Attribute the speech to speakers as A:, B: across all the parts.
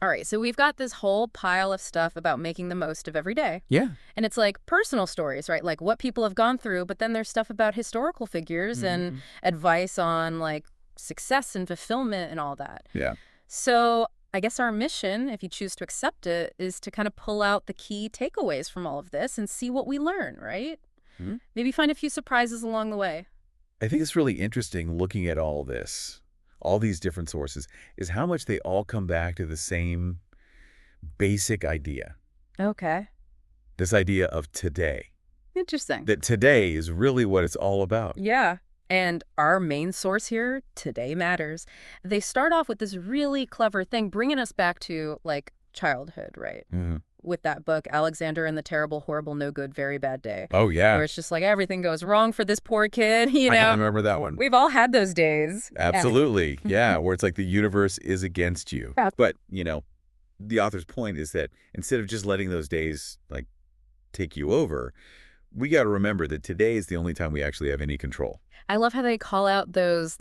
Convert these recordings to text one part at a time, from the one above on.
A: All right, so we've got this whole pile of stuff about making the most of every day.
B: Yeah.
A: And it's like personal stories, right? Like what people have gone through, but then there's stuff about historical figures and
B: Hmm.
A: advice on like success and fulfillment and all that.
B: Yeah.
A: So I guess our mission, if you choose to accept it, is to kind of pull out the key takeaways from all of this and see what we learn, right?
B: Hmm.
A: Maybe find a few surprises along the way.
B: I think it's really interesting looking at all this, all these different sources, is how much they all come back to the same basic idea.
A: Okay.
B: This idea of today.
A: Interesting.
B: That today is really what it's all about.
A: Yeah. And our main source here, Today Matters, they start off with this really clever thing, bringing us back to, like, childhood, right?
B: Mhm.
A: With that book, Alexander and the Terrible, Horrible, No Good, Very Bad Day,
B: Oh, yeah.
A: where it's just like everything goes wrong for this poor kid,
B: I remember that one.
A: We've all had those days.
B: Absolutely. Yeah, where it's like the universe is against you.
A: Yeah.
B: But, the author's point is that instead of just letting those days, like, take you over, we got to remember that today is the only time we actually have any control.
A: I love how they call out those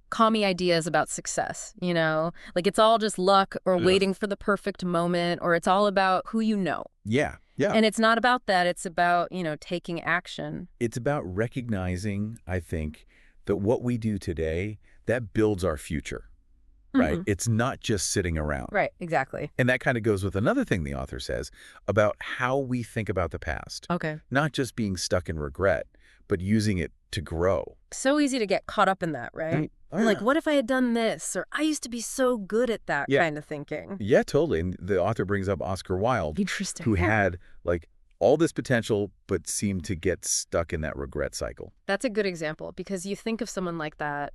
A: commie ideas about success, Like it's all just luck or
B: Ugh.
A: waiting for the perfect moment, or it's all about who you know.
B: Yeah, yeah.
A: And it's not about that. It's about, taking action.
B: It's about recognizing, I think, that what we do today, that builds our future, right?
A: Mhm.
B: It's not just sitting around.
A: Right, exactly.
B: And that kind of goes with another thing the author says about how we think about the past.
A: Okay.
B: Not just being stuck in regret, but using it to grow.
A: So easy to get caught up in that, right? Like, what if I had done this? Or I used to be so good at that
B: Yeah.
A: kind of thinking.
B: Yeah, totally. And the author brings up Oscar Wilde,
A: Interesting.
B: who had like all this potential, but seemed to get stuck in that regret cycle.
A: That's a good example because you think of someone like that,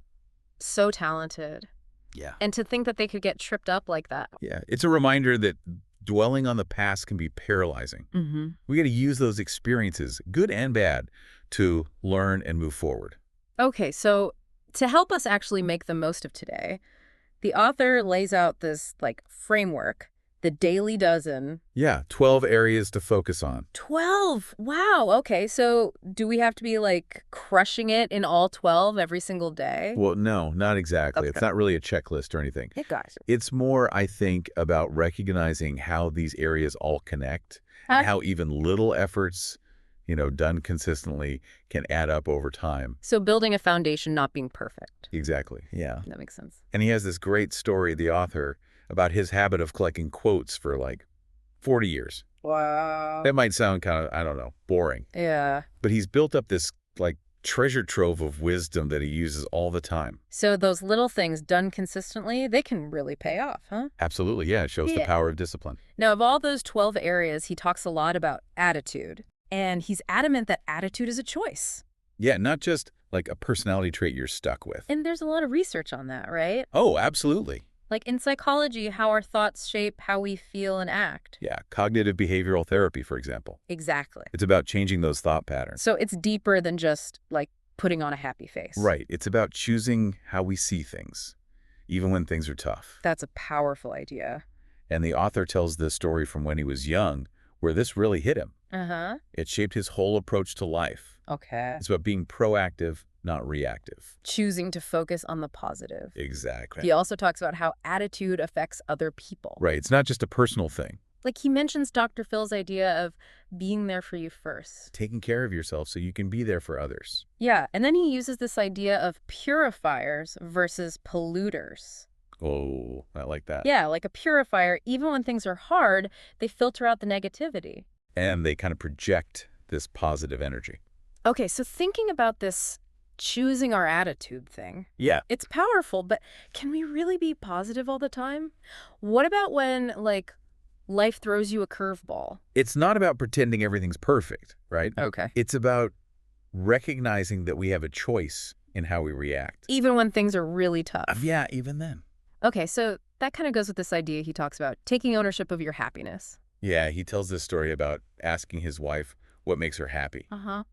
A: so talented,
B: Yeah.
A: and to think that they could get tripped up like that.
B: Yeah. It's a reminder that dwelling on the past can be paralyzing.
A: Mm-hmm.
B: We got to use those experiences, good and bad, to learn and move forward.
A: Okay, so to help us actually make the most of today, the author lays out this framework, the Daily Dozen.
B: Yeah, 12 areas to focus on.
A: 12. Wow. Okay, so do we have to be crushing it in all 12 every single day?
B: Well, no, not exactly.
A: Okay.
B: It's not really a checklist or anything.
A: Hey, guys.
B: It's more, I think, about recognizing how these areas all connect, and how even little efforts, done consistently can add up over time.
A: So building a foundation, not being perfect.
B: Exactly. Yeah.
A: That makes sense.
B: And he has this great story, the author, about his habit of collecting quotes for 40 years.
A: Wow.
B: That might sound kind of, I don't know, boring.
A: Yeah.
B: But he's built up this treasure trove of wisdom that he uses all the time.
A: So those little things done consistently, they can really pay off, huh?
B: Absolutely. Yeah. It shows the power of discipline.
A: Now, of all those 12 areas, he talks a lot about attitude. And he's adamant that attitude is a choice.
B: Yeah. Not just a personality trait you're stuck with.
A: And there's a lot of research on that, right?
B: Oh, absolutely.
A: Like in psychology, how our thoughts shape how we feel and act.
B: Yeah. Cognitive behavioral therapy, for example.
A: Exactly.
B: It's about changing those thought patterns.
A: So it's deeper than just putting on a happy face.
B: Right. It's about choosing how we see things, even when things are tough.
A: That's a powerful idea.
B: And the author tells this story from when he was young, where this really hit him.
A: Uh-huh.
B: It shaped his whole approach to life.
A: Okay.
B: It's about being proactive, not reactive.
A: Choosing to focus on the positive.
B: Exactly.
A: He also talks about how attitude affects other people.
B: Right. It's not just a personal thing.
A: He mentions Dr. Phil's idea of being there for you first.
B: Taking care of yourself so you can be there for others.
A: Yeah, and then he uses this idea of purifiers versus polluters.
B: Oh, I like that.
A: Yeah, like a purifier, even when things are hard, they filter out the negativity.
B: And they kind of project this positive energy.
A: Okay, so thinking about this choosing our attitude thing.
B: Yeah.
A: It's powerful, but can we really be positive all the time? What about when, life throws you a curveball?
B: It's not about pretending everything's perfect, right?
A: Okay.
B: It's about recognizing that we have a choice in how we react.
A: Even when things are really tough.
B: Yeah, even then.
A: Okay, so that kind of goes with this idea he talks about, taking ownership of your happiness.
B: Yeah, he tells this story about asking his wife what makes her happy.
A: Uh-huh.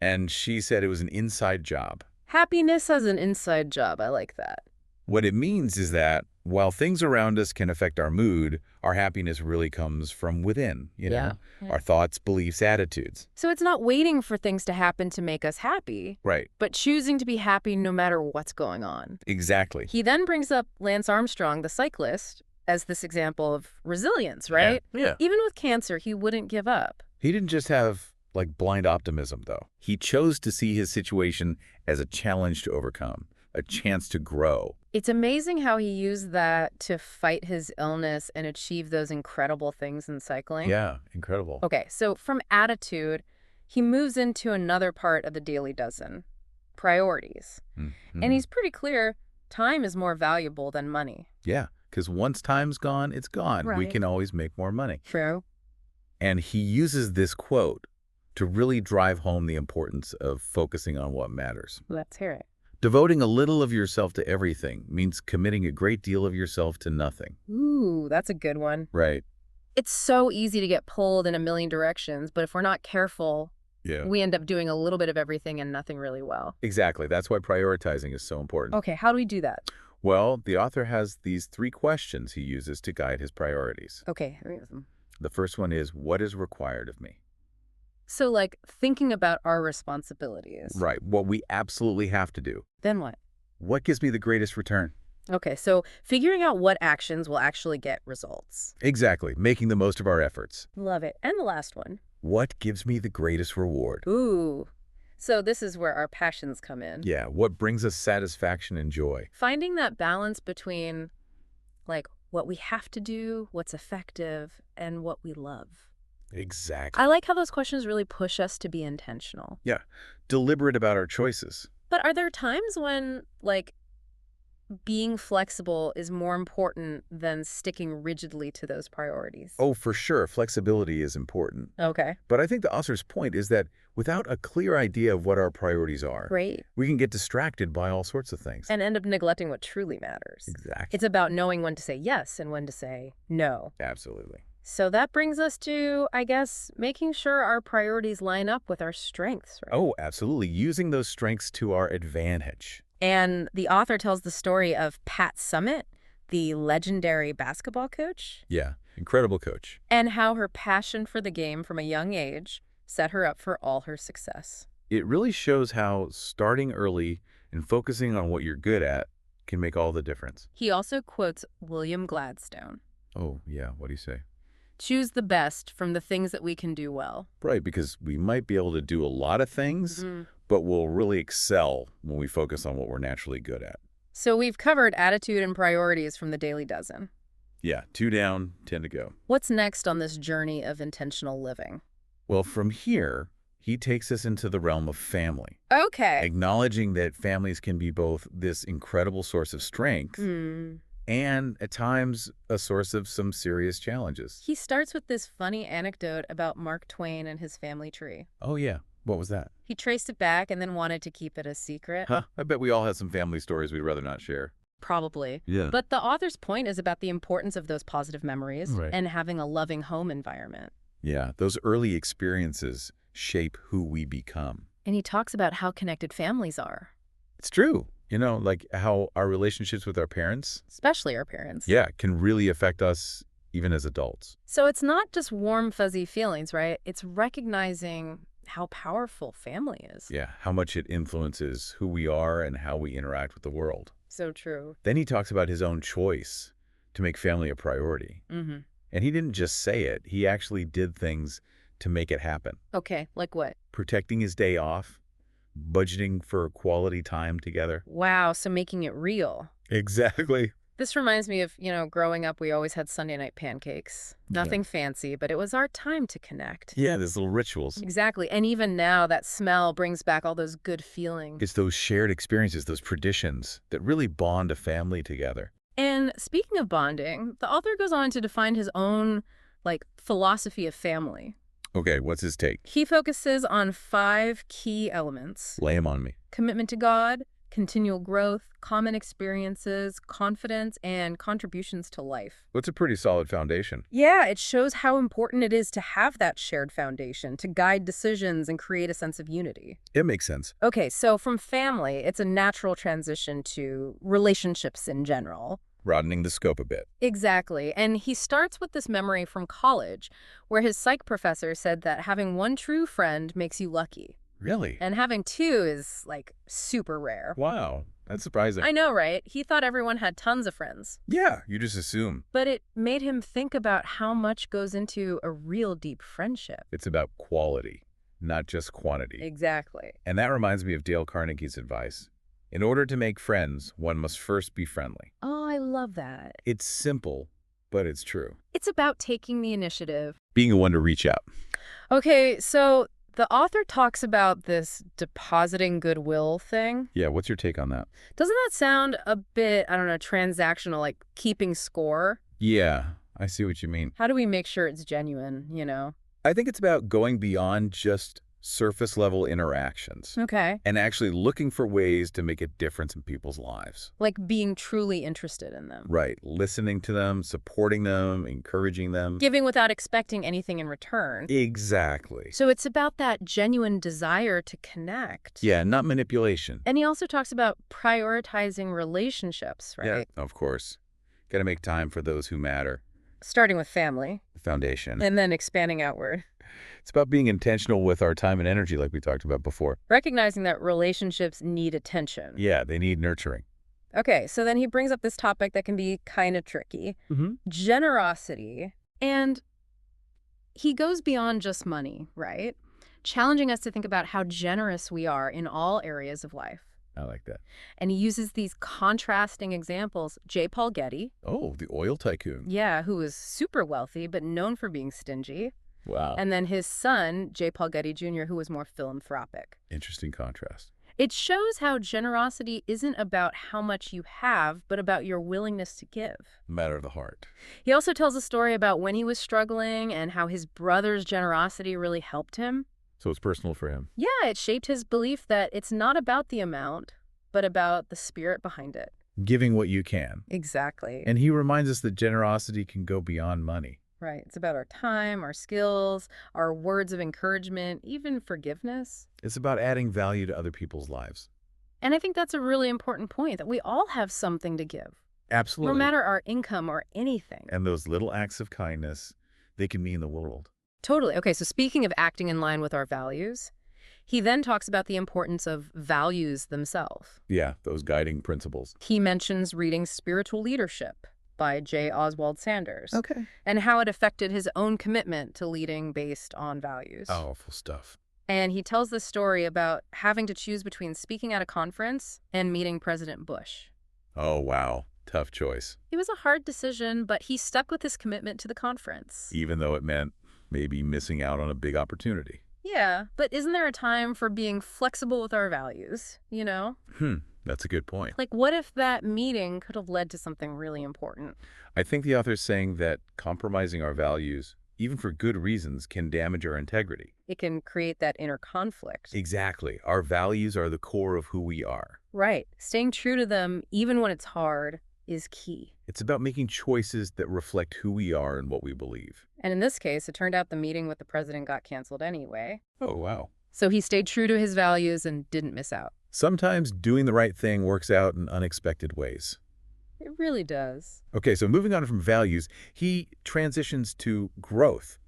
B: And she said it was an inside job.
A: Happiness as an inside job. I like that.
B: What it means is that while things around us can affect our mood, our happiness really comes from within,
A: Yeah.
B: our thoughts, beliefs, attitudes.
A: So it's not waiting for things to happen to make us happy,
B: Right.
A: but choosing to be happy no matter what's going on.
B: Exactly.
A: He then brings up Lance Armstrong, the cyclist, as this example of resilience,
B: Yeah.
A: right?
B: Yeah.
A: Even with cancer, he wouldn't give up.
B: He didn't just have, like, blind optimism, though. He chose to see his situation as a challenge to overcome, a chance to grow.
A: It's amazing how he used that to fight his illness and achieve those incredible things in cycling.
B: Yeah, incredible.
A: Okay, so from attitude, he moves into another part of the Daily Dozen, priorities. And he's pretty clear time is more valuable than money.
B: Yeah, because once time's gone, it's gone. We
A: Right.
B: can always make more money.
A: True.
B: And he uses this quote to really drive home the importance of focusing on what matters.
A: Let's hear it.
B: Devoting a little of yourself to everything means committing a great deal of yourself to nothing.
A: Ooh, that's a good one.
B: Right.
A: It's so easy to get pulled in a million directions, but if we're not careful,
B: Yeah.
A: we end up doing a little bit of everything and nothing really well.
B: Exactly. That's why prioritizing is so important.
A: Okay, how do we do that?
B: Well, the author has these 3 questions he uses to guide his priorities.
A: Okay, here we go.
B: The first one is, what is required of me?
A: So, like, thinking about our responsibilities.
B: Right. What we absolutely have to do.
A: Then what?
B: What gives me the greatest return?
A: Okay, so figuring out what actions will actually get results.
B: Exactly. Making the most of our efforts.
A: Love it. And the last one.
B: What gives me the greatest reward?
A: Ooh. So this is where our passions come in.
B: Yeah. What brings us satisfaction and joy?
A: Finding that balance between, like, what we have to do, what's effective, and what we love.
B: Exactly.
A: I like how those questions really push us to be intentional.
B: Yeah. Deliberate about our choices.
A: But are there times when, like, being flexible is more important than sticking rigidly to those priorities?
B: Oh, for sure. Flexibility is important.
A: Okay.
B: But I think the author's point is that without a clear idea of what our priorities are,
A: Great.
B: we can get distracted by all sorts of things.
A: And end up neglecting what truly matters.
B: Exactly.
A: It's about knowing when to say yes and when to say no.
B: Absolutely.
A: So that brings us to, I guess, making sure our priorities line up with our strengths, right?
B: Oh, absolutely. Using those strengths to our advantage.
A: And the author tells the story of Pat Summitt, the legendary basketball coach,
B: Yeah. Incredible coach.
A: and how her passion for the game from a young age set her up for all her success.
B: It really shows how starting early and focusing on what you're good at can make all the difference.
A: He also quotes William Gladstone.
B: Oh, yeah. What do you say?
A: Choose the best from the things that we can do well.
B: Right, because we might be able to do a lot of things,
A: Mhm.
B: but we'll really excel when we focus on what we're naturally good at.
A: So we've covered attitude and priorities from the Daily Dozen.
B: Yeah, 2 down, 10 to go.
A: What's next on this journey of intentional living?
B: Well, from here, he takes us into the realm of family,
A: Okay.
B: acknowledging that families can be both this incredible source of strength and, at times, a source of some serious challenges.
A: He starts with this funny anecdote about Mark Twain and his family tree.
B: Oh, yeah. What was that?
A: He traced it back and then wanted to keep it a secret.
B: Huh? I bet we all have some family stories we'd rather not share.
A: Probably.
B: Yeah.
A: But the author's point is about the importance of those positive memories
B: Right.
A: and having a loving home environment.
B: Yeah, those early experiences shape who we become.
A: And he talks about how connected families are,
B: It's true. Like how our relationships with our parents,
A: especially our parents.
B: yeah, can really affect us even as adults.
A: So it's not just warm, fuzzy feelings, right? It's recognizing how powerful family is.
B: Yeah, how much it influences who we are and how we interact with the world.
A: So true.
B: Then he talks about his own choice to make family a priority.
A: Mm-hmm.
B: And he didn't just say it, he actually did things to make it happen.
A: Okay, like what?
B: Protecting his day off, budgeting for quality time together.
A: Wow, so making it real.
B: Exactly.
A: This reminds me of, growing up, we always had Sunday night pancakes. Nothing fancy, but it was our time to connect.
B: Yeah, there's little rituals.
A: Exactly. And even now, that smell brings back all those good feelings.
B: It's those shared experiences, those traditions that really bond a family together.
A: And speaking of bonding, the author goes on to define his own, philosophy of family.
B: Okay, what's his take?
A: He focuses on 5 key elements:
B: Lay him on me.
A: commitment to God, continual growth, common experiences, confidence, and contributions to life.
B: What's a pretty solid foundation?
A: Yeah, it shows how important it is to have that shared foundation to guide decisions and create a sense of unity.
B: It makes sense.
A: Okay, so from family, it's a natural transition to relationships in general.
B: Broadening the scope a bit.
A: Exactly. And he starts with this memory from college, where his psych professor said that having one true friend makes you lucky.
B: Really?
A: And having two is, like, super rare.
B: Wow, that's surprising.
A: I know, right? He thought everyone had tons of friends.
B: Yeah, you just assume.
A: But it made him think about how much goes into a real deep friendship.
B: It's about quality, not just quantity.
A: Exactly.
B: And that reminds me of Dale Carnegie's advice. In order to make friends, one must first be friendly.
A: Oh, I love that.
B: It's simple, but it's true.
A: It's about taking the initiative.
B: Being the one to reach out.
A: Okay, so the author talks about this depositing goodwill thing.
B: Yeah, what's your take on that?
A: Doesn't that sound a bit, I don't know, transactional, like keeping score?
B: Yeah, I see what you mean.
A: How do we make sure it's genuine, you know?
B: I think it's about going beyond just surface-level interactions
A: Okay.
B: and actually looking for ways to make a difference in people's lives.
A: Like being truly interested in them.
B: Right. Listening to them, supporting them, encouraging them.
A: Giving without expecting anything in return.
B: Exactly.
A: So it's about that genuine desire to connect.
B: Yeah, not manipulation.
A: And he also talks about prioritizing relationships, right?
B: Yeah, of course. Got to make time for those who matter.
A: Starting with family.
B: The foundation.
A: And then expanding outward.
B: It's about being intentional with our time and energy like we talked about before.
A: Recognizing that relationships need attention.
B: Yeah, they need nurturing.
A: Okay, so then he brings up this topic that can be kind of tricky. Generosity. And he goes beyond just money, right? Challenging us to think about how generous we are in all areas of life.
B: I like that.
A: And he uses these contrasting examples. J. Paul Getty.
B: Oh, the oil tycoon.
A: Yeah, who was super wealthy, but known for being stingy.
B: Wow.
A: And then his son, J. Paul Getty Jr., who was more philanthropic.
B: Interesting contrast.
A: It shows how generosity isn't about how much you have, but about your willingness to give.
B: Matter of the heart.
A: He also tells a story about when he was struggling and how his brother's generosity really helped him.
B: So it's personal for him.
A: Yeah, it shaped his belief that it's not about the amount, but about the spirit behind it.
B: Giving what you can.
A: Exactly.
B: And he reminds us that generosity can go beyond money.
A: Right. It's about our time, our skills, our words of encouragement, even forgiveness.
B: It's about adding value to other people's lives.
A: And I think that's a really important point, that we all have something to give.
B: Absolutely.
A: No matter our income or anything.
B: And those little acts of kindness, they can mean the world.
A: Totally. Okay, so speaking of acting in line with our values, he then talks about the importance of values themselves.
B: Yeah, those guiding principles.
A: He mentions reading Spiritual Leadership by J. Oswald Sanders.
B: Okay.
A: And how it affected his own commitment to leading based on values.
B: Powerful stuff.
A: And he tells the story about having to choose between speaking at a conference and meeting President Bush.
B: Oh, wow. Tough choice.
A: It was a hard decision, but he stuck with his commitment to the conference.
B: Even though it meant maybe missing out on a big opportunity.
A: Yeah, but isn't there a time for being flexible with our values, you know?
B: That's a good point.
A: Like, what if that meeting could have led to something really important?
B: I think the author's saying that compromising our values, even for good reasons, can damage our integrity.
A: It can create that inner conflict.
B: Exactly. Our values are the core of who we are.
A: Right. Staying true to them, even when it's hard, is key.
B: It's about making choices that reflect who we are and what we believe.
A: And in this case, it turned out the meeting with the president got canceled anyway.
B: Oh, wow.
A: So he stayed true to his values and didn't miss out.
B: Sometimes doing the right thing works out in unexpected ways.
A: It really does.
B: Okay, so moving on from values, he transitions to growth.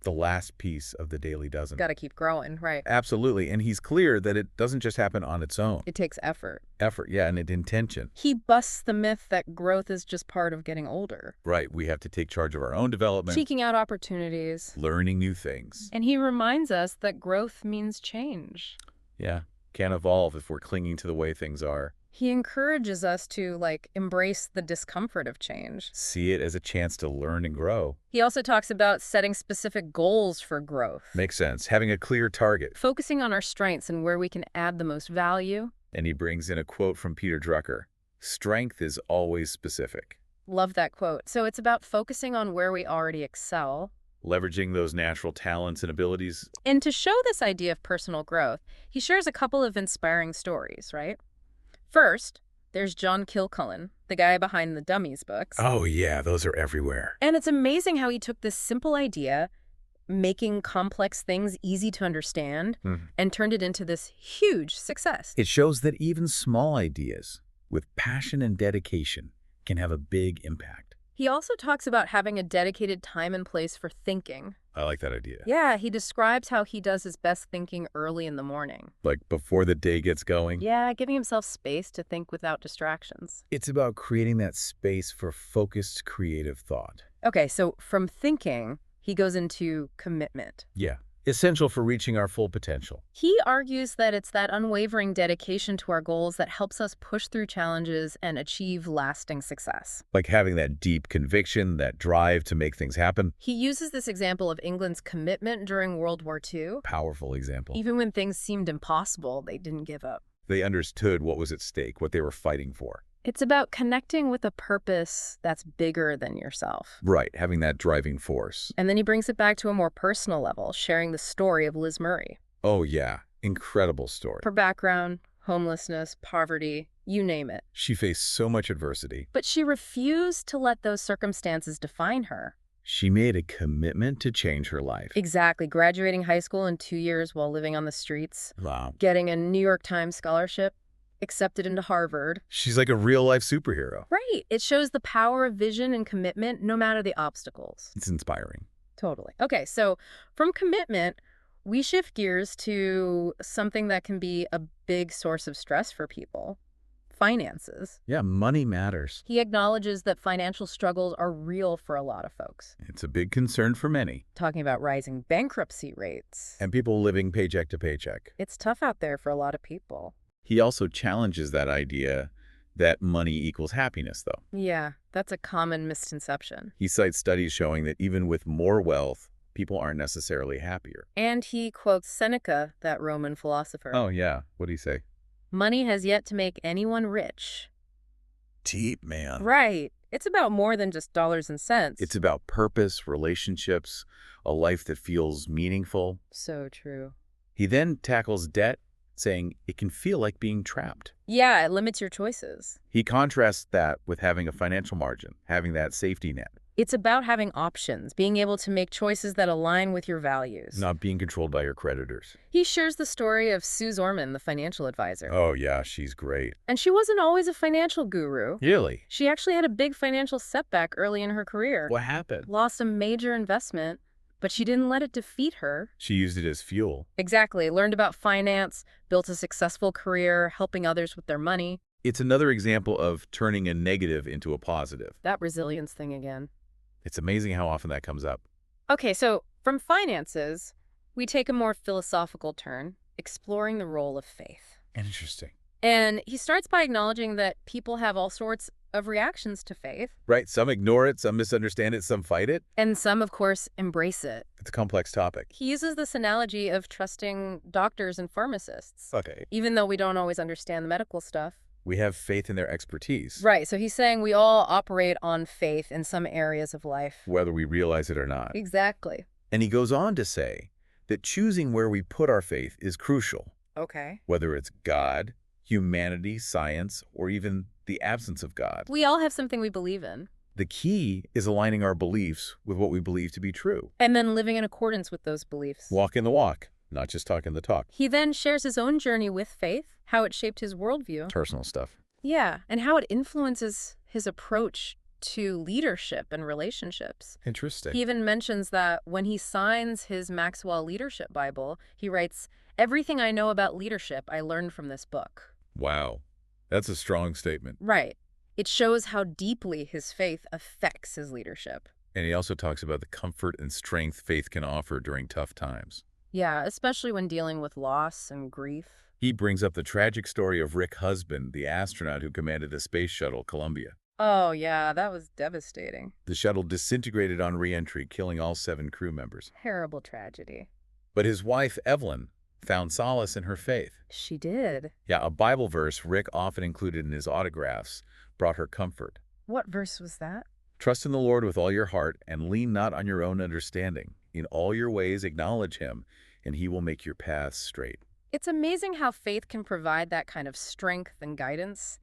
B: The last piece of the Daily Dozen.
A: Got to keep growing, right?
B: Absolutely. And he's clear that it doesn't just happen on its own.
A: It takes effort.
B: Effort, yeah, and intention.
A: He busts the myth that growth is just part of getting older.
B: Right. We have to take charge of our own development.
A: Seeking out opportunities.
B: Learning new things.
A: And he reminds us that growth means change.
B: Yeah. Can't evolve if we're clinging to the way things are.
A: He encourages us to, embrace the discomfort of change.
B: See it as a chance to learn and grow.
A: He also talks about setting specific goals for growth.
B: Makes sense. Having a clear target.
A: Focusing on our strengths and where we can add the most value.
B: And he brings in a quote from Peter Drucker. Strength is always specific.
A: Love that quote. So it's about focusing on where we already excel.
B: Leveraging those natural talents and abilities.
A: And to show this idea of personal growth, he shares a couple of inspiring stories, right? First, there's John Kilcullen, the guy behind the Dummies books.
B: Oh, yeah, those are everywhere.
A: And it's amazing how he took this simple idea, making complex things easy to understand, and turned it into this huge success.
B: It shows that even small ideas, with passion and dedication, can have a big impact.
A: He also talks about having a dedicated time and place for thinking.
B: I like that idea.
A: Yeah, he describes how he does his best thinking early in the morning.
B: Like before the day gets going?
A: Yeah, giving himself space to think without distractions.
B: It's about creating that space for focused, creative thought.
A: Okay, so from thinking, he goes into commitment.
B: Yeah, essential for reaching our full potential.
A: He argues that it's that unwavering dedication to our goals that helps us push through challenges and achieve lasting success.
B: Like having that deep conviction, that drive to make things happen.
A: He uses this example of England's commitment during World War II.
B: Powerful example.
A: Even when things seemed impossible, they didn't give up.
B: They understood what was at stake, what they were fighting for.
A: It's about connecting with a purpose that's bigger than yourself.
B: Right, having that driving force.
A: And then he brings it back to a more personal level, sharing the story of Liz Murray.
B: Oh, yeah. Incredible story.
A: Her background, homelessness, poverty, you name it.
B: She faced so much adversity.
A: But she refused to let those circumstances define her.
B: She made a commitment to change her life.
A: Exactly. Graduating high school in 2 years while living on the streets.
B: Wow.
A: Getting a New York Times scholarship. Accepted into Harvard.
B: She's like a real-life superhero.
A: Right. It shows the power of vision and commitment no matter the obstacles.
B: It's inspiring.
A: Totally. Okay, so from commitment, we shift gears to something that can be a big source of stress for people. Finances.
B: Yeah, money matters.
A: He acknowledges that financial struggles are real for a lot of folks.
B: It's a big concern for many.
A: Talking about rising bankruptcy rates.
B: And people living paycheck to paycheck.
A: It's tough out there for a lot of people.
B: He also challenges that idea that money equals happiness, though.
A: Yeah, that's a common misconception.
B: He cites studies showing that even with more wealth, people aren't necessarily happier.
A: And he quotes Seneca, that Roman philosopher.
B: Oh, yeah. What do you say?
A: Money has yet to make anyone rich.
B: Deep, man.
A: Right. It's about more than just dollars and cents.
B: It's about purpose, relationships, a life that feels meaningful.
A: So true.
B: He then tackles debt, saying it can feel like being trapped.
A: Yeah, it limits your choices.
B: He contrasts that with having a financial margin, having that safety net.
A: It's about having options, being able to make choices that align with your values.
B: Not being controlled by your creditors.
A: He shares the story of Sue Zorman, the financial advisor.
B: Oh, yeah, she's great.
A: And she wasn't always a financial guru.
B: Really?
A: She actually had a big financial setback early in her career.
B: What happened?
A: Lost a major investment, but she didn't let it defeat her.
B: She used it as fuel.
A: Exactly. Learned about finance, built a successful career, helping others with their money.
B: It's another example of turning a negative into a positive.
A: That resilience thing again.
B: It's amazing how often that comes up.
A: Okay, so from finances, we take a more philosophical turn, exploring the role of faith.
B: Interesting.
A: And he starts by acknowledging that people have all sorts of reactions to faith.
B: Right, some ignore it, some misunderstand it, some fight it.
A: And some, of course, embrace it.
B: It's a complex topic.
A: He uses this analogy of trusting doctors and pharmacists.
B: Okay.
A: Even though we don't always understand the medical stuff.
B: We have faith in their expertise.
A: Right, so he's saying we all operate on faith in some areas of life.
B: Whether we realize it or not.
A: Exactly.
B: And he goes on to say that choosing where we put our faith is crucial.
A: Okay.
B: Whether it's God, humanity, science, or even the absence of God.
A: We all have something we believe in.
B: The key is aligning our beliefs with what we believe to be true.
A: And then living in accordance with those beliefs.
B: Walking the walk, not just talking the talk.
A: He then shares his own journey with faith, how it shaped his worldview.
B: Personal stuff.
A: Yeah, and how it influences his approach to leadership and relationships.
B: Interesting.
A: He even mentions that when he signs his Maxwell Leadership Bible, he writes, "Everything I know about leadership I learned from this book."
B: Wow. That's a strong statement.
A: Right. It shows how deeply his faith affects his leadership.
B: And he also talks about the comfort and strength faith can offer during tough times.
A: Yeah, especially when dealing with loss and grief.
B: He brings up the tragic story of Rick Husband, the astronaut who commanded the space shuttle Columbia.
A: Oh, yeah, that was devastating.
B: The shuttle disintegrated on re-entry, killing all 7 crew members.
A: Terrible tragedy.
B: But his wife, Evelyn, found solace in her faith.
A: She did.
B: Yeah, a Bible verse Rick often included in his autographs brought her comfort.
A: What verse was that?
B: Trust in the Lord with all your heart and lean not on your own understanding. In all your ways acknowledge him, and he will make your paths straight.
A: It's amazing how faith can provide that kind of strength and guidance,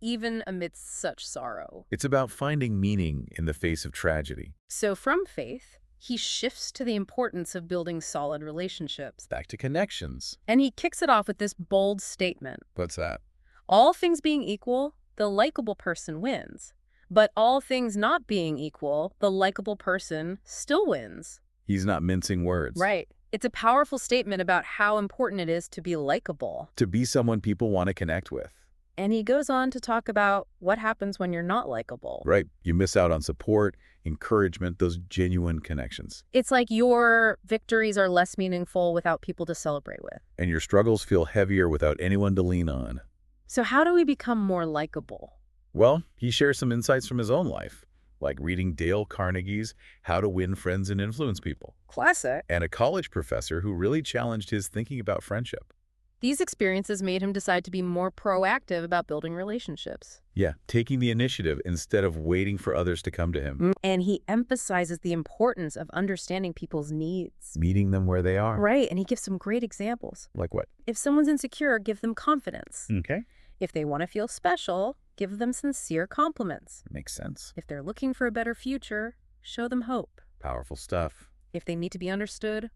A: even amidst such sorrow.
B: It's about finding meaning in the face of tragedy.
A: So from faith, he shifts to the importance of building solid relationships.
B: Back to connections.
A: And he kicks it off with this bold statement.
B: What's that?
A: All things being equal, the likable person wins. But all things not being equal, the likable person still wins.
B: He's not mincing words.
A: Right. It's a powerful statement about how important it is to be likable.
B: To be someone people want to connect with.
A: And he goes on to talk about what happens when you're not likable.
B: Right. You miss out on support, encouragement, those genuine connections.
A: It's like your victories are less meaningful without people to celebrate with.
B: And your struggles feel heavier without anyone to lean on.
A: So how do we become more likable?
B: Well, he shares some insights from his own life, like reading Dale Carnegie's How to Win Friends and Influence People.
A: Classic.
B: And a college professor who really challenged his thinking about friendship.
A: These experiences made him decide to be more proactive about building relationships.
B: Yeah, taking the initiative instead of waiting for others to come to him.
A: And he emphasizes the importance of understanding people's needs.
B: Meeting them where they are.
A: Right, and he gives some great examples.
B: Like what?
A: If someone's insecure, give them confidence.
B: Okay.
A: If they want to feel special, give them sincere compliments.
B: Makes sense.
A: If they're looking for a better future, show them hope.
B: Powerful stuff.
A: If they need to be understood,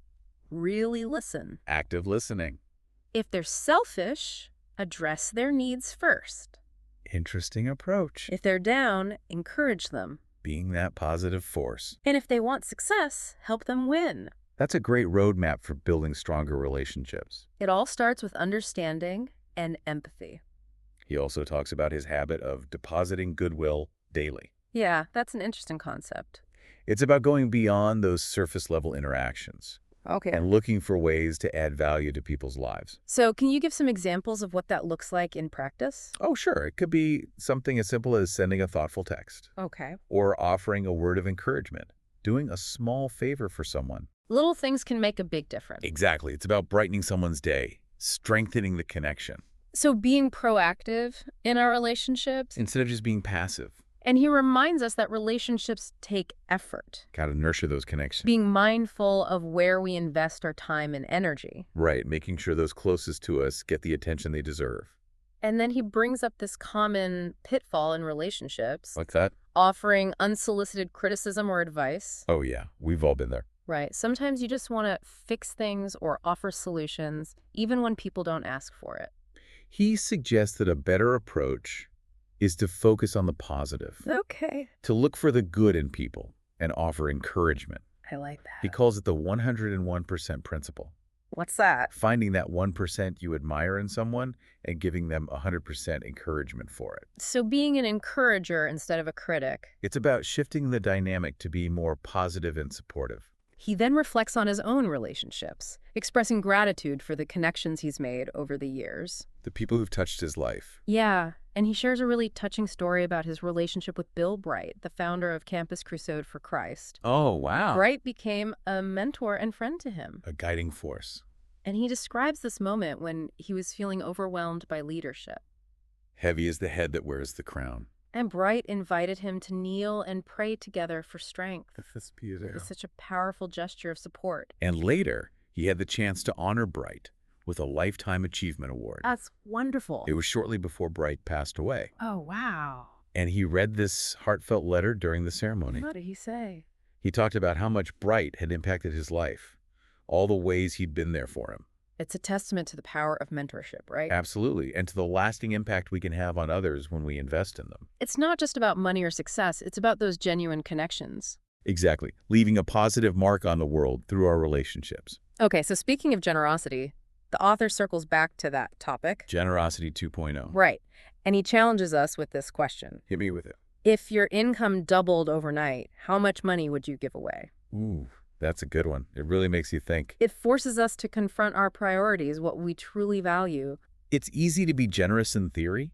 A: really listen.
B: Active listening.
A: If they're selfish, address their needs first.
B: Interesting approach.
A: If they're down, encourage them.
B: Being that positive force.
A: And if they want success, help them win.
B: That's a great roadmap for building stronger relationships.
A: It all starts with understanding and empathy.
B: He also talks about his habit of depositing goodwill daily.
A: Yeah, that's an interesting concept.
B: It's about going beyond those surface-level interactions
A: Okay.
B: and looking for ways to add value to people's lives.
A: So can you give some examples of what that looks like in practice?
B: Oh, sure. It could be something as simple as sending a thoughtful text
A: Okay.
B: or offering a word of encouragement, doing a small favor for someone.
A: Little things can make a big difference.
B: Exactly. It's about brightening someone's day, strengthening the connection,
A: So being proactive in our relationships.
B: instead of just being passive.
A: And he reminds us that relationships take effort.
B: Got to nurture those connections.
A: Being mindful of where we invest our time and energy.
B: Right, making sure those closest to us get the attention they deserve.
A: And then he brings up this common pitfall in relationships,
B: Like that?
A: offering unsolicited criticism or advice.
B: Oh, yeah. We've all been there.
A: Right. Sometimes you just want to fix things or offer solutions, even when people don't ask for it.
B: He suggests that a better approach is to focus on the positive,
A: Okay.
B: to look for the good in people and offer encouragement.
A: I like that.
B: He calls it the 101% principle.
A: What's that?
B: Finding that 1% you admire in someone and giving them 100% encouragement for it.
A: So being an encourager instead of a critic.
B: It's about shifting the dynamic to be more positive and supportive.
A: He then reflects on his own relationships, expressing gratitude for the connections he's made over the years.
B: The people who've touched his life.
A: Yeah, and he shares a really touching story about his relationship with Bill Bright, the founder of Campus Crusade for Christ.
B: Oh, wow.
A: Bright became a mentor and friend to him.
B: A guiding force.
A: And he describes this moment when he was feeling overwhelmed by leadership.
B: Heavy is the head that wears the crown.
A: And Bright invited him to kneel and pray together for strength.
B: That's beautiful.
A: It's such a powerful gesture of support.
B: And later, he had the chance to honor Bright with a Lifetime Achievement Award.
A: That's wonderful.
B: It was shortly before Bright passed away.
A: Oh, wow.
B: And he read this heartfelt letter during the ceremony.
A: What did he say?
B: He talked about how much Bright had impacted his life, all the ways he'd been there for him.
A: It's a testament to the power of mentorship, right?
B: Absolutely, and to the lasting impact we can have on others when we invest in them.
A: It's not just about money or success. It's about those genuine connections.
B: Exactly, leaving a positive mark on the world through our relationships.
A: Okay, so speaking of generosity, the author circles back to that topic.
B: Generosity 2.0.
A: Right. And he challenges us with this question.
B: Hit me with it.
A: If your income doubled overnight, how much money would you give away?
B: Ooh, that's a good one. It really makes you think.
A: It forces us to confront our priorities, what we truly value.
B: It's easy to be generous in theory,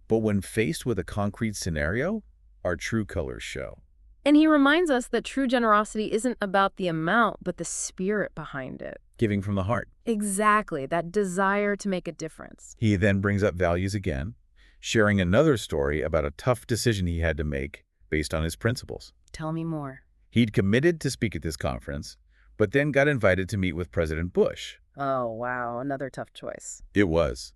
B: but when faced with a concrete scenario, our true colors show.
A: And he reminds us that true generosity isn't about the amount, but the spirit behind it.
B: Giving from the heart.
A: Exactly, that desire to make a difference.
B: He then brings up values again, sharing another story about a tough decision he had to make based on his principles.
A: Tell me more.
B: He'd committed to speak at this conference, but then got invited to meet with President Bush,
A: Oh, wow, another tough choice.
B: It was.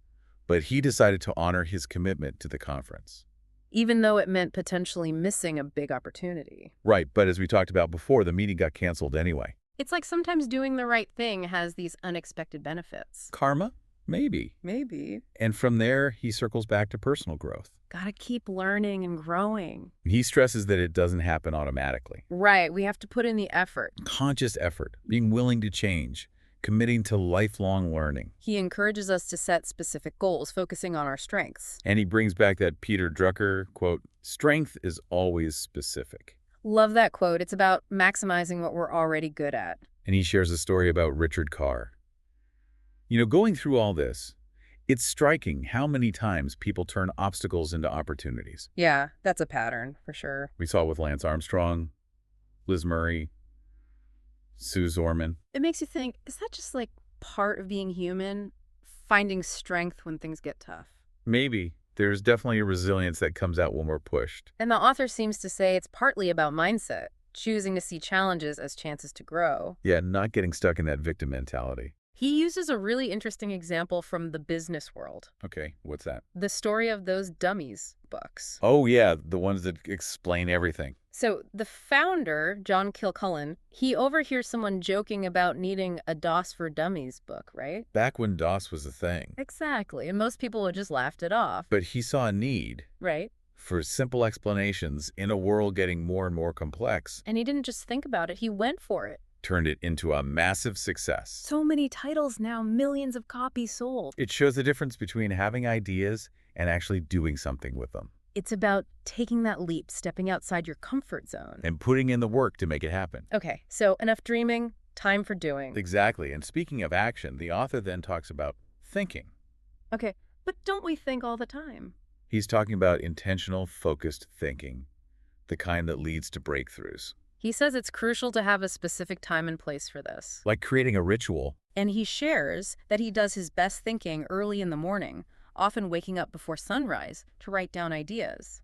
B: But he decided to honor his commitment to the conference.
A: Even though it meant potentially missing a big opportunity.
B: Right, but as we talked about before, the meeting got canceled anyway.
A: It's like sometimes doing the right thing has these unexpected benefits.
B: Karma? Maybe.
A: Maybe.
B: And from there, he circles back to personal growth.
A: Gotta keep learning and growing.
B: He stresses that it doesn't happen automatically.
A: Right, we have to put in the effort.
B: Conscious effort, being willing to change, committing to lifelong learning.
A: He encourages us to set specific goals, focusing on our strengths.
B: And he brings back that Peter Drucker quote, "Strength is always specific."
A: Love that quote. It's about maximizing what we're already good at.
B: And he shares a story about Richard Carr. Going through all this, it's striking how many times people turn obstacles into opportunities.
A: Yeah, that's a pattern, for sure.
B: We saw it with Lance Armstrong, Liz Murray, Sue Zorman.
A: It makes you think, is that just like part of being human? Finding strength when things get tough?
B: Maybe. There's definitely a resilience that comes out when we're pushed.
A: And the author seems to say it's partly about mindset, choosing to see challenges as chances to grow.
B: Yeah, not getting stuck in that victim mentality.
A: He uses a really interesting example from the business world.
B: Okay, what's that?
A: The story of those dummies books.
B: Oh, yeah, the ones that explain everything.
A: So the founder, John Kilcullen, he overhears someone joking about needing a DOS for Dummies book, right?
B: Back when DOS was a thing.
A: Exactly. And most people would just laughed it off.
B: But he saw a need
A: Right.
B: for simple explanations in a world getting more and more complex.
A: And he didn't just think about it, he went for it.
B: Turned it into a massive success.
A: So many titles now, millions of copies sold.
B: It shows the difference between having ideas and actually doing something with them.
A: It's about taking that leap, stepping outside your comfort zone.
B: And putting in the work to make it happen.
A: Okay, so enough dreaming, time for doing.
B: Exactly. And speaking of action, the author then talks about thinking.
A: Okay, but don't we think all the time?
B: He's talking about intentional, focused thinking, the kind that leads to breakthroughs.
A: He says it's crucial to have a specific time and place for this.
B: Like creating a ritual.
A: And he shares that he does his best thinking early in the morning, often waking up before sunrise to write down ideas.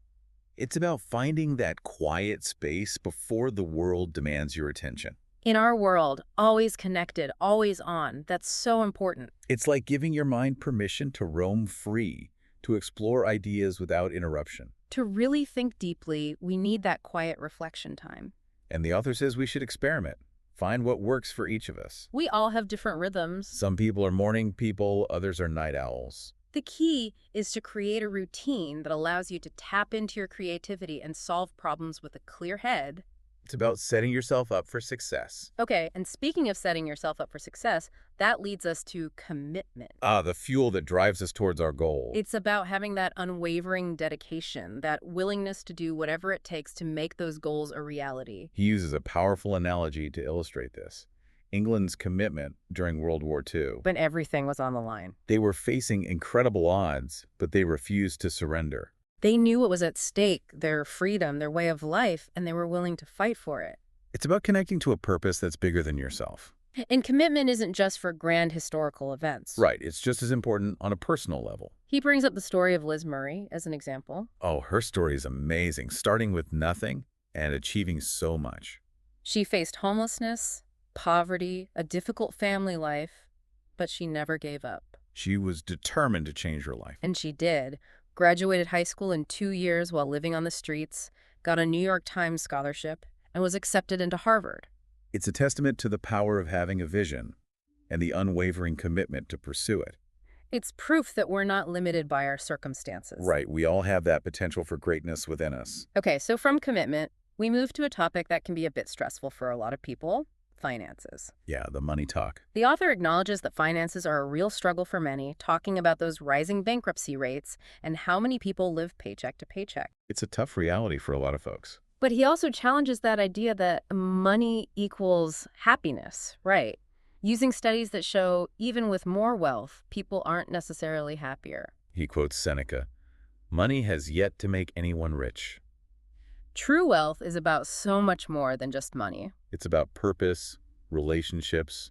B: It's about finding that quiet space before the world demands your attention.
A: In our world, always connected, always on, that's so important.
B: It's like giving your mind permission to roam free, to explore ideas without interruption.
A: To really think deeply, we need that quiet reflection time.
B: And the author says we should experiment. Find what works for each of us.
A: We all have different rhythms.
B: Some people are morning people, others are night owls.
A: The key is to create a routine that allows you to tap into your creativity and solve problems with a clear head.
B: It's about setting yourself up for success.
A: Okay, and speaking of setting yourself up for success, that leads us to commitment.
B: The fuel that drives us towards our goal.
A: It's about having that unwavering dedication, that willingness to do whatever it takes to make those goals a reality.
B: He uses a powerful analogy to illustrate this. England's commitment during World War II.
A: When everything was on the line.
B: They were facing incredible odds, but they refused to surrender.
A: They knew what was at stake, their freedom, their way of life, and they were willing to fight for it.
B: It's about connecting to a purpose that's bigger than yourself.
A: And commitment isn't just for grand historical events.
B: Right, it's just as important on a personal level.
A: He brings up the story of Liz Murray as an example.
B: Oh, her story is amazing, starting with nothing and achieving so much.
A: She faced homelessness, poverty, a difficult family life, but she never gave up.
B: She was determined to change her life.
A: And she did. Graduated high school in 2 years while living on the streets, got a New York Times scholarship, and was accepted into Harvard.
B: It's a testament to the power of having a vision and the unwavering commitment to pursue it.
A: It's proof that we're not limited by our circumstances.
B: Right, we all have that potential for greatness within us.
A: Okay, so from commitment, we move to a topic that can be a bit stressful for a lot of people: finances.
B: Yeah, the money talk.
A: The author acknowledges that finances are a real struggle for many, talking about those rising bankruptcy rates and how many people live paycheck to paycheck.
B: It's a tough reality for a lot of folks.
A: But he also challenges that idea that money equals happiness, right? Using studies that show even with more wealth, people aren't necessarily happier.
B: He quotes Seneca, "Money has yet to make anyone rich."
A: True wealth is about so much more than just money.
B: It's about purpose, relationships,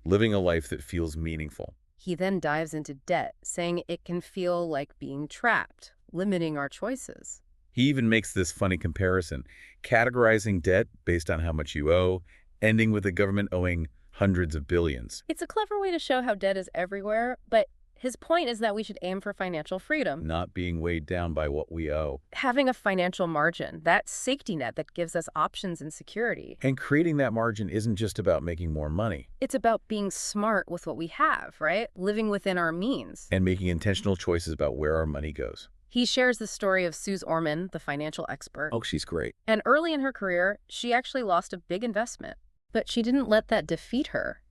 B: living a life that feels meaningful.
A: He then dives into debt, saying it can feel like being trapped, limiting our choices.
B: He even makes this funny comparison, categorizing debt based on how much you owe, ending with the government owing hundreds of billions.
A: It's a clever way to show how debt is everywhere, but his point is that we should aim for financial freedom.
B: Not being weighed down by what we owe.
A: Having a financial margin, that safety net that gives us options and security.
B: And creating that margin isn't just about making more money.
A: It's about being smart with what we have, right? Living within our means.
B: And making intentional choices about where our money goes.
A: He shares the story of Suze Orman, the financial expert.
B: Oh, she's great.
A: And early in her career, she actually lost a big investment. But she didn't let that defeat her.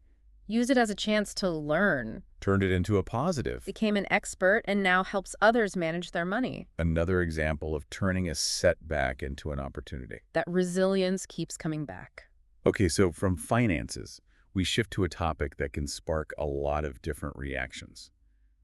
A: Used it as a chance to learn.
B: Turned it into a positive.
A: Became an expert and now helps others manage their money.
B: Another example of turning a setback into an opportunity.
A: That resilience keeps coming back.
B: Okay, so from finances, we shift to a topic that can spark a lot of different reactions.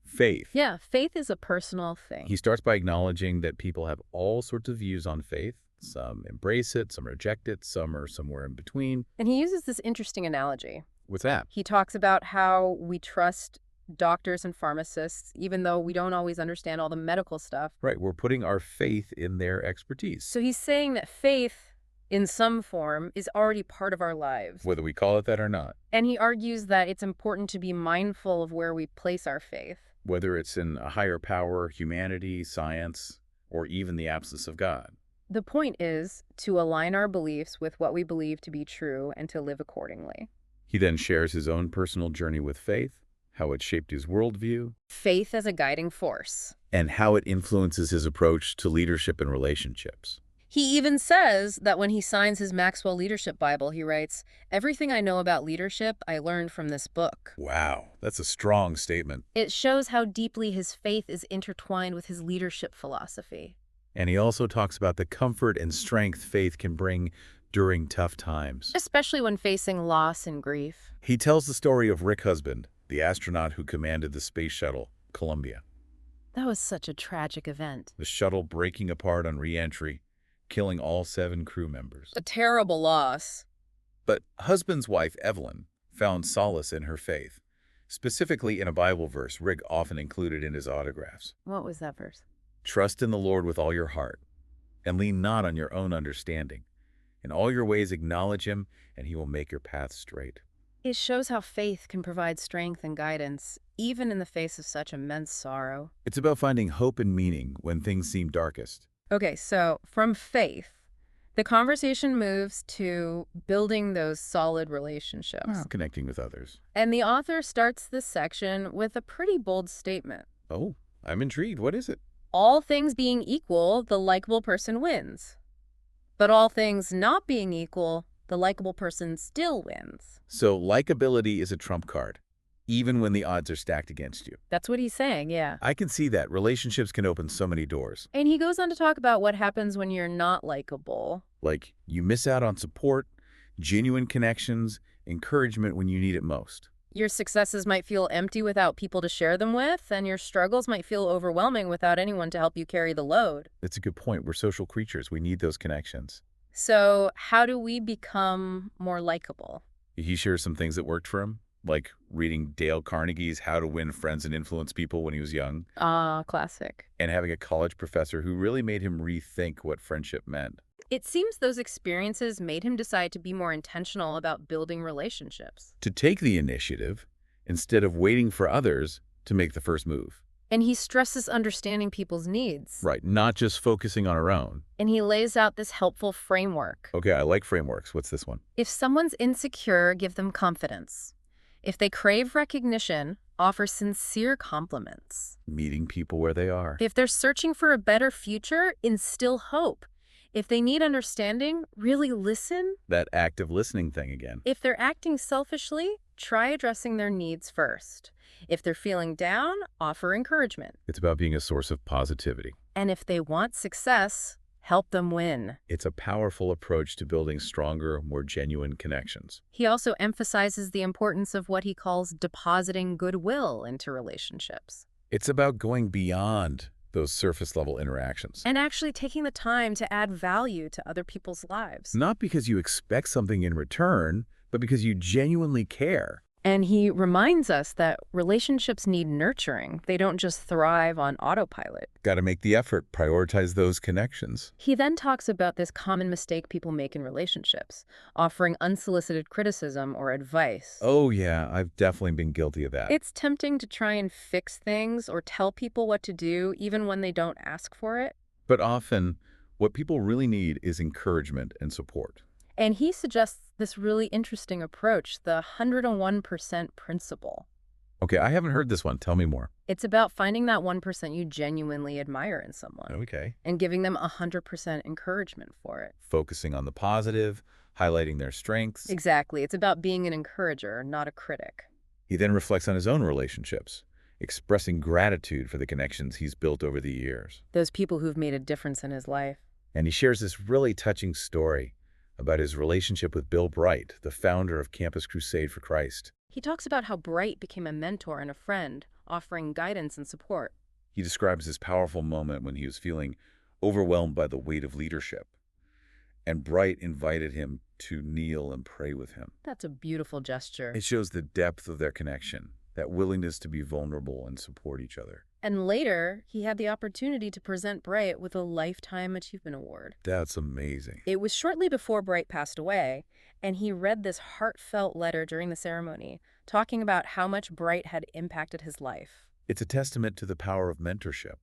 B: Faith.
A: Yeah, faith is a personal thing.
B: He starts by acknowledging that people have all sorts of views on faith. Some embrace it, some reject it, some are somewhere in between.
A: And he uses this interesting analogy.
B: What's that?
A: He talks about how we trust doctors and pharmacists, even though we don't always understand all the medical stuff.
B: Right, we're putting our faith in their expertise.
A: So he's saying that faith, in some form, is already part of our lives.
B: Whether we call it that or not.
A: And he argues that it's important to be mindful of where we place our faith.
B: Whether it's in a higher power, humanity, science, or even the absence of God.
A: The point is to align our beliefs with what we believe to be true and to live accordingly.
B: He then shares his own personal journey with faith, how it shaped his worldview.
A: Faith as a guiding force.
B: And how it influences his approach to leadership and relationships.
A: He even says that when he signs his Maxwell Leadership Bible, he writes, "Everything I know about leadership, I learned from this book."
B: Wow, that's a strong statement.
A: It shows how deeply his faith is intertwined with his leadership philosophy.
B: And he also talks about the comfort and strength faith can bring during tough times.
A: Especially when facing loss and grief.
B: He tells the story of Rick Husband, the astronaut who commanded the space shuttle, Columbia.
A: That was such a tragic event.
B: The shuttle breaking apart on re-entry, killing all 7 crew members.
A: A terrible loss.
B: But Husband's wife, Evelyn, found solace in her faith, specifically in a Bible verse Rick often included in his autographs.
A: What was that verse?
B: Trust in the Lord with all your heart, and lean not on your own understanding. In all your ways acknowledge him, and he will make your path straight.
A: It shows how faith can provide strength and guidance, even in the face of such immense sorrow.
B: It's about finding hope and meaning when things seem darkest.
A: Okay, so from faith, the conversation moves to building those solid relationships.
B: Connecting with others.
A: And the author starts this section with a pretty bold statement.
B: Oh, I'm intrigued. What is it?
A: All things being equal, the likable person wins. But all things not being equal, the likable person still wins.
B: So likability is a trump card, even when the odds are stacked against you.
A: That's what he's saying, yeah.
B: I can see that. Relationships can open so many doors.
A: And he goes on to talk about what happens when you're not likable.
B: Like you miss out on support, genuine connections, encouragement when you need it most.
A: Your successes might feel empty without people to share them with, and your struggles might feel overwhelming without anyone to help you carry the load.
B: That's a good point. We're social creatures. We need those connections.
A: So how do we become more likable?
B: He shares some things that worked for him, like reading Dale Carnegie's How to Win Friends and Influence People when he was young.
A: Classic.
B: And having a college professor who really made him rethink what friendship meant.
A: It seems those experiences made him decide to be more intentional about building relationships.
B: To take the initiative instead of waiting for others to make the first move.
A: And he stresses understanding people's needs.
B: Right, not just focusing on our own.
A: And he lays out this helpful framework.
B: Okay, I like frameworks. What's this one?
A: If someone's insecure, give them confidence. If they crave recognition, offer sincere compliments.
B: Meeting people where they are.
A: If they're searching for a better future, instill hope. If they need understanding, really listen.
B: That active listening thing again.
A: If they're acting selfishly, try addressing their needs first. If they're feeling down, offer encouragement.
B: It's about being a source of positivity.
A: And if they want success, help them win.
B: It's a powerful approach to building stronger, more genuine connections.
A: He also emphasizes the importance of what he calls depositing goodwill into relationships.
B: It's about going beyond those surface-level interactions.
A: And actually taking the time to add value to other people's lives.
B: Not because you expect something in return, but because you genuinely care.
A: And he reminds us that relationships need nurturing. They don't just thrive on autopilot.
B: Got to make the effort, prioritize those connections.
A: He then talks about this common mistake people make in relationships, offering unsolicited criticism or advice.
B: Oh, yeah, I've definitely been guilty of that.
A: It's tempting to try and fix things or tell people what to do even when they don't ask for it.
B: But often, what people really need is encouragement and support.
A: And he suggests this really interesting approach, the 101% principle.
B: Okay, I haven't heard this one. Tell me more.
A: It's about finding that 1% you genuinely admire in someone
B: Okay.
A: and giving them 100% encouragement for it.
B: Focusing on the positive, highlighting their strengths.
A: Exactly. It's about being an encourager, not a critic.
B: He then reflects on his own relationships, expressing gratitude for the connections he's built over the years.
A: Those people who've made a difference in his life.
B: And he shares this really touching story about his relationship with Bill Bright, the founder of Campus Crusade for Christ.
A: He talks about how Bright became a mentor and a friend, offering guidance and support.
B: He describes this powerful moment when he was feeling overwhelmed by the weight of leadership. And Bright invited him to kneel and pray with him.
A: That's a beautiful gesture.
B: It shows the depth of their connection, that willingness to be vulnerable and support each other.
A: And later, he had the opportunity to present Bright with a Lifetime Achievement Award.
B: That's amazing.
A: It was shortly before Bright passed away, and he read this heartfelt letter during the ceremony, talking about how much Bright had impacted his life.
B: It's a testament to the power of mentorship,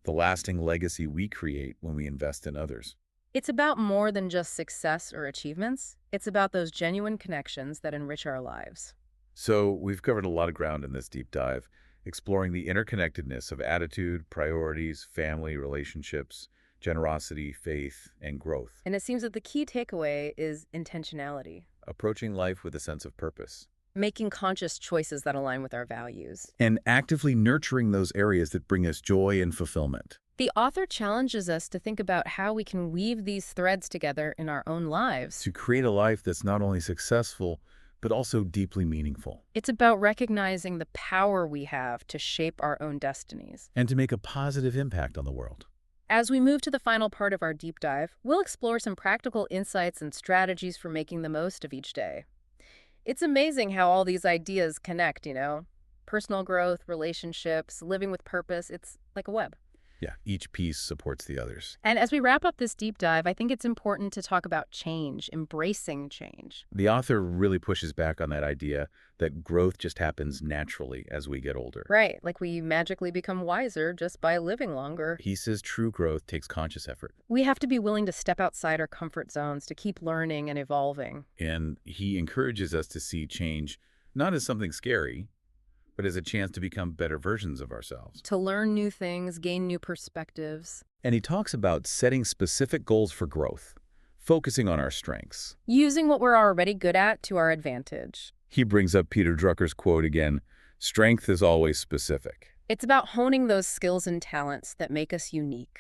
B: the lasting legacy we create when we invest in others.
A: It's about more than just success or achievements. It's about those genuine connections that enrich our lives.
B: So we've covered a lot of ground in this deep dive, exploring the interconnectedness of attitude, priorities, family, relationships, generosity, faith, and growth.
A: And it seems that the key takeaway is intentionality.
B: Approaching life with a sense of purpose.
A: Making conscious choices that align with our values.
B: And actively nurturing those areas that bring us joy and fulfillment.
A: The author challenges us to think about how we can weave these threads together in our own lives.
B: To create a life that's not only successful, but also deeply meaningful.
A: It's about recognizing the power we have to shape our own destinies.
B: And to make a positive impact on the world.
A: As we move to the final part of our deep dive, we'll explore some practical insights and strategies for making the most of each day. It's amazing how all these ideas connect, Personal growth, relationships, living with purpose, it's like a web.
B: Yeah, each piece supports the others.
A: And as we wrap up this deep dive, I think it's important to talk about change, embracing change.
B: The author really pushes back on that idea that growth just happens naturally as we get older.
A: Right, like we magically become wiser just by living longer.
B: He says true growth takes conscious effort.
A: We have to be willing to step outside our comfort zones to keep learning and evolving.
B: And he encourages us to see change not as something scary, but as a chance to become better versions of ourselves.
A: To learn new things, gain new perspectives.
B: And he talks about setting specific goals for growth, focusing on our strengths.
A: Using what we're already good at to our advantage.
B: He brings up Peter Drucker's quote again, "Strength is always specific."
A: It's about honing those skills and talents that make us unique.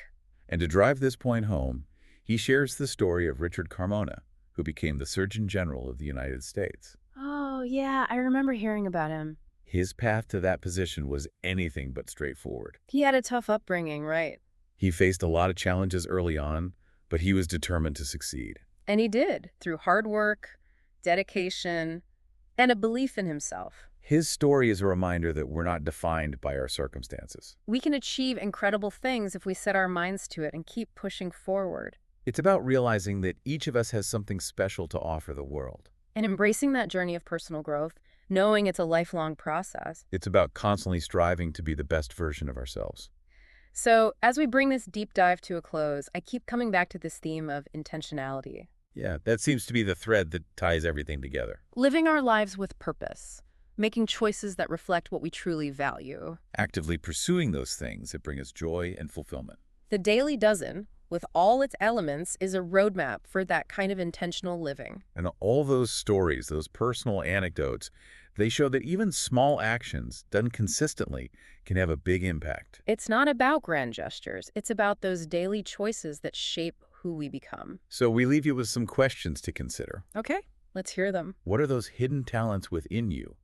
B: And to drive this point home, he shares the story of Richard Carmona, who became the Surgeon General of the United States.
A: Oh, yeah, I remember hearing about him.
B: His path to that position was anything but straightforward.
A: He had a tough upbringing, right?
B: He faced a lot of challenges early on, but he was determined to succeed.
A: And he did, through hard work, dedication, and a belief in himself.
B: His story is a reminder that we're not defined by our circumstances.
A: We can achieve incredible things if we set our minds to it and keep pushing forward.
B: It's about realizing that each of us has something special to offer the world.
A: And embracing that journey of personal growth, knowing it's a lifelong process.
B: It's about constantly striving to be the best version of ourselves.
A: So, as we bring this deep dive to a close, I keep coming back to this theme of intentionality.
B: Yeah, that seems to be the thread that ties everything together.
A: Living our lives with purpose, making choices that reflect what we truly value.
B: Actively pursuing those things that bring us joy and fulfillment.
A: The Daily Dozen, with all its elements, is a roadmap for that kind of intentional living.
B: And all those stories, those personal anecdotes, they show that even small actions done consistently can have a big impact.
A: It's not about grand gestures. It's about those daily choices that shape who we become.
B: So we leave you with some questions to consider.
A: Okay, let's hear them.
B: What are those hidden talents within you,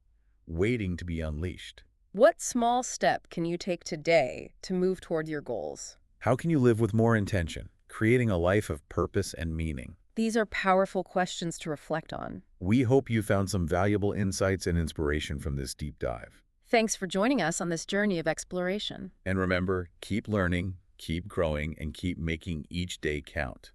B: waiting to be unleashed?
A: What small step can you take today to move toward your goals?
B: How can you live with more intention, creating a life of purpose and meaning?
A: These are powerful questions to reflect on.
B: We hope you found some valuable insights and inspiration from this deep dive.
A: Thanks for joining us on this journey of exploration.
B: And remember, keep learning, keep growing, and keep making each day count.